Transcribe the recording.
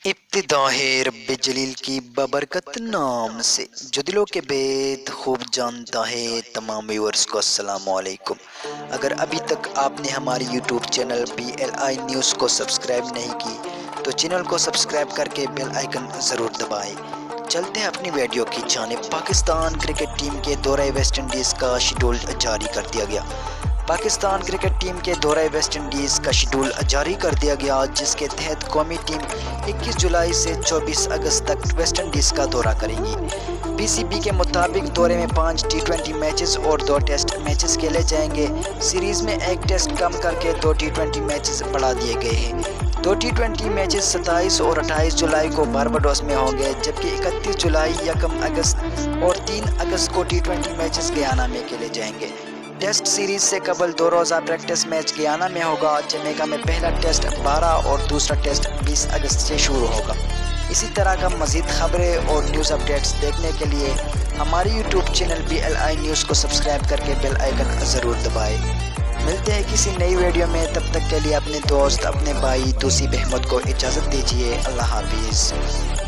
ابتدا ہے رب جلیل کی ببرکت نام سے جو دلوں کے بید خوب جانتا ہے۔ تمام ویورز کو السلام علیکم۔ اگر ابھی تک آپ نے ہماری یوٹیوب چینل BLI نیوز کو سبسکرائب نہیں کی تو چینل کو سبسکرائب کر کے بیل آئیکن ضرور دبائیں۔ چلتے ہیں اپنی ویڈیو کی جانب۔ پاکستان کرکٹ ٹیم کے دورہ ویسٹ انڈیز کا شیڈول جاری کر دیا گیا۔ پاکستان کرکٹ ٹیم کے دورہ ویسٹ انڈیز کا شیڈول جاری کر دیا گیا، جس کے تحت قومی ٹیم 21 جولائی سے 24 اگست تک ویسٹ انڈیز کا دورہ کریں گی۔ PCB کے مطابق دورے میں 5 T20 میچز اور 2 ٹیسٹ میچز کھیلے جائیں گے۔ سیریز میں ایک ٹیسٹ کم کر کے 2 T20 میچز بڑھا دیے گئے ہیں۔ 2 T20 میچز 27 اور 28 جولائی کو بارباڈوس میں ہوں گے، جبکہ 31 جولائی، 1 اگست اور 3 اگست کو T20 میچز گیانا میں کھیلے جائیں گے۔ ٹیسٹ سیریز سے قبل 2 روزہ پریکٹس میچ گیانا میں ہوگا۔ جمیکا میں پہلا ٹیسٹ 12 اور دوسرا ٹیسٹ 20 اگست سے شروع ہوگا۔ اسی طرح کا مزید خبریں اور نیوز اپڈیٹس دیکھنے کے لیے ہماری یوٹیوب چینل BLI نیوز کو سبسکرائب کر کے بیل آئیکن ضرور دبائیں۔ ملتے ہیں کسی نئی ویڈیو میں، تب تک کے لیے اپنے دوست، اپنے بھائی توصیف احمد کو اجازت دیجیے۔ اللہ حافظ۔